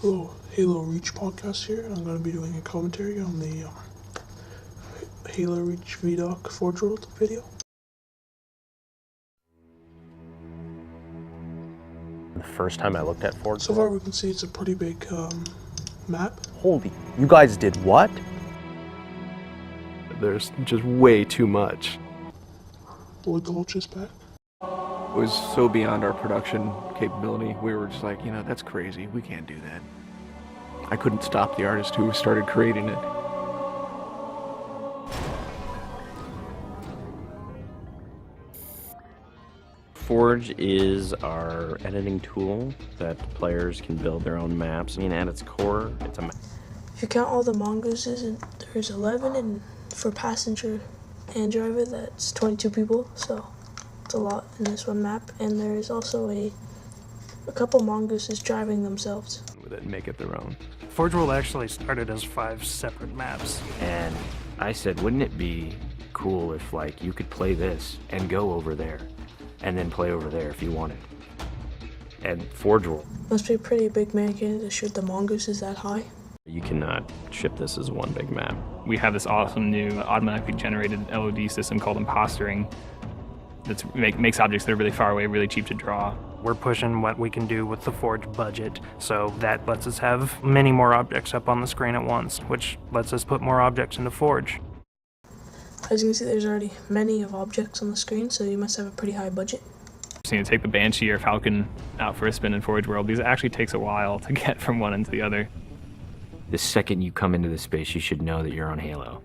Hello, Halo Reach podcast here. I'm going to be doing a commentary on the Halo Reach ViDoc Forge World video. The first time I looked at Forge So far we can see it's a pretty big map. Holy, you guys did what? There's just way too much. Blood Gulch is back. It was so beyond our production capability. We were just like, that's crazy. We can't do that. I couldn't stop the artist who started creating it. Forge is our editing tool that players can build their own maps. I mean, at its core, it's a map. If you count all the mongooses, there's 11, and for passenger and driver, that's 22 people, so it's a lot in this one map. And there is also a couple mongooses driving themselves. With it and make it their own. Forge World actually started as 5 separate maps. And I said, wouldn't it be cool if, like, you could play this and go over there, and then play over there if you wanted. And Forge World. Must be a pretty big mechanic to shoot the mongooses that high. You cannot ship this as one big map. We have this awesome new automatically generated LOD system called impostering that makes objects that are really far away really cheap to draw. We're pushing what we can do with the Forge budget, so that lets us have many more objects up on the screen at once, which lets us put more objects into Forge. As you can see, there's already many of objects on the screen, so you must have a pretty high budget. So you take the Banshee or Falcon out for a spin in Forge World. These actually takes a while to get from one end to the other. The second you come into this space, you should know that you're on Halo.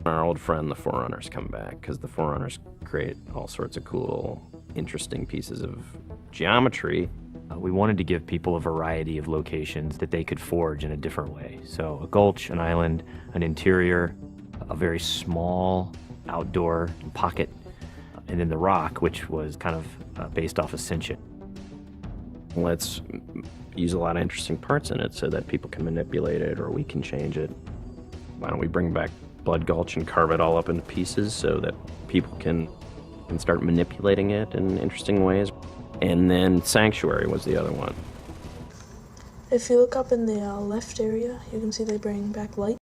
Our old friend, the Forerunners, come back, because the Forerunners create all sorts of cool, interesting pieces of geometry. We wanted to give people a variety of locations that they could forge in a different way. So a gulch, an island, an interior, a very small outdoor pocket, and then the rock, which was kind of based off Ascension. Let's use a lot of interesting parts in it so that people can manipulate it or we can change it. Why don't we bring back Blood Gulch and carve it all up into pieces so that people can start manipulating it in interesting ways. And then Sanctuary was the other one. If you look up in the left area, you can see they bring back light.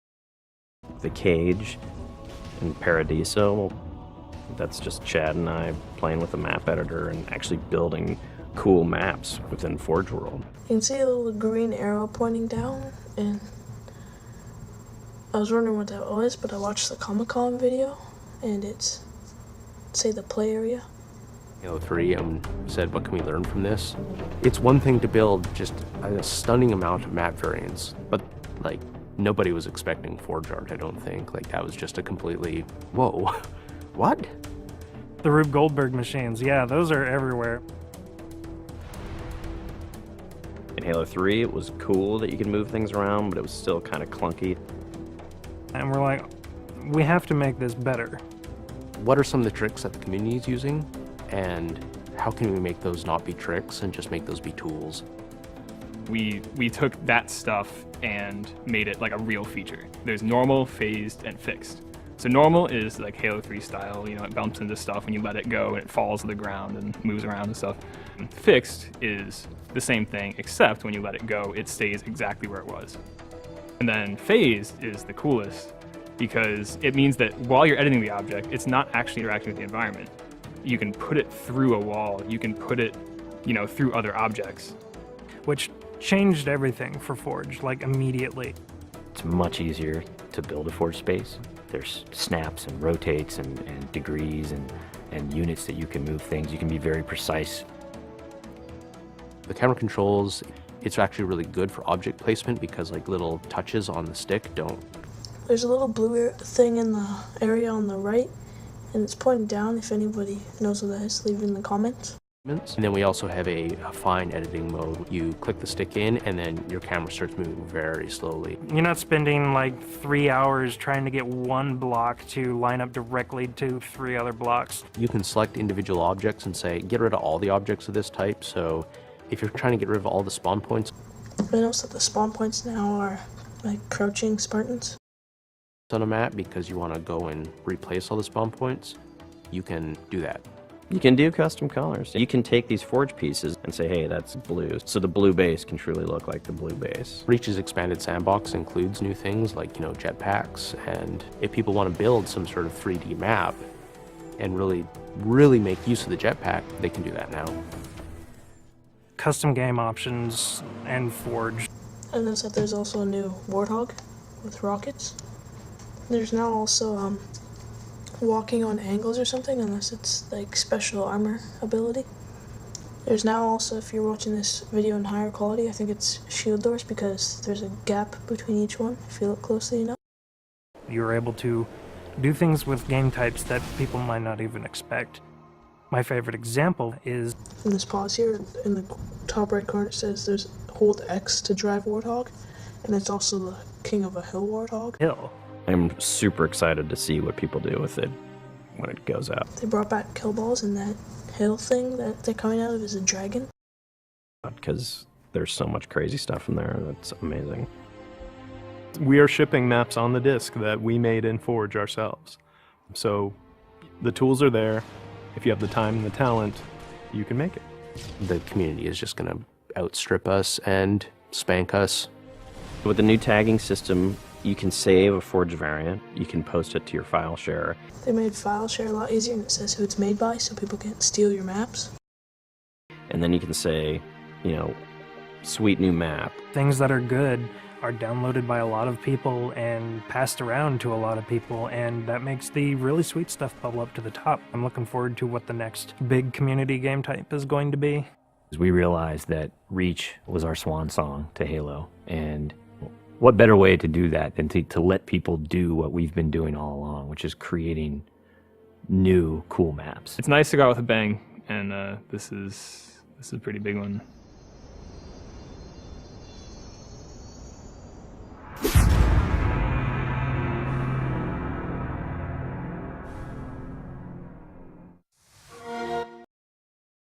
The Cage and Paradiso, that's just Chad and I playing with the map editor and actually building cool maps within Forge World. You can see a little green arrow pointing down, and I was wondering what that was, but I watched the Comic-Con video, and it's, say, the play area. Halo 3 said, what can we learn from this? It's one thing to build just a stunning amount of map variants, but like nobody was expecting Forge art, I don't think. Like that was just a completely, whoa, what? The Rube Goldberg machines, yeah, those are everywhere. In Halo 3, it was cool that you could move things around, but it was still kind of clunky. And we're like, we have to make this better. What are some of the tricks that the community is using? And how can we make those not be tricks and just make those be tools? We took that stuff and made it like a real feature. There's normal, phased, and fixed. So normal is like Halo 3 style, it bumps into stuff when you let it go and it falls to the ground and moves around and stuff. And fixed is the same thing, except when you let it go, it stays exactly where it was. And then phased is the coolest because it means that while you're editing the object, it's not actually interacting with the environment. You can put it through a wall, you can put it, through other objects. Which changed everything for Forge, like immediately. It's much easier to build a Forge space. There's snaps and rotates and degrees and units that you can move things. You can be very precise. The camera controls, it's actually really good for object placement because like little touches on the stick don't. There's a little blue thing in the area on the right, and it's pointing down. If anybody knows what that is, leave it in the comments. And then we also have a fine editing mode. You click the stick in and then your camera starts moving very slowly. You're not spending like 3 hours trying to get one block to line up directly to 3 other blocks. You can select individual objects and say, get rid of all the objects of this type. So if you're trying to get rid of all the spawn points. I noticed that the spawn points now are like crouching Spartans. On a map because you want to go and replace all the spawn points, you can do that. You can do custom colors. You can take these forge pieces and say, hey, that's blue. So the blue base can truly look like the blue base. Reach's expanded sandbox includes new things like, jetpacks, and if people want to build some sort of 3D map and really make use of the jetpack, they can do that now. Custom game options and Forge. I noticed that there's also a new Warthog with rockets. There's now also walking on angles or something, unless it's like special armor ability. There's now also, if you're watching this video in higher quality, I think it's shield doors because there's a gap between each one if you look closely enough. You're able to do things with game types that people might not even expect. My favorite example is In this pause here, in the top right corner, it says there's hold X to drive Warthog, and it's also the king of a hill Warthog. Hill. I'm super excited to see what people do with it when it goes out. They brought back kill balls, and that hill thing that they're coming out of is a dragon. Because there's so much crazy stuff in there that's amazing. We are shipping maps on the disk that we made in Forge ourselves. So the tools are there. If you have the time and the talent, you can make it. The community is just going to outstrip us and spank us. With the new tagging system, you can save a Forge variant. You can post it to your file share. They made file share a lot easier, and it says who it's made by so people can't steal your maps. And then you can say, sweet new map. Things that are good are downloaded by a lot of people and passed around to a lot of people, and that makes the really sweet stuff bubble up to the top. I'm looking forward to what the next big community game type is going to be. We realized that Reach was our swan song to Halo, and what better way to do that than to let people do what we've been doing all along, which is creating new, cool maps. It's nice to go out with a bang, and this is a pretty big one.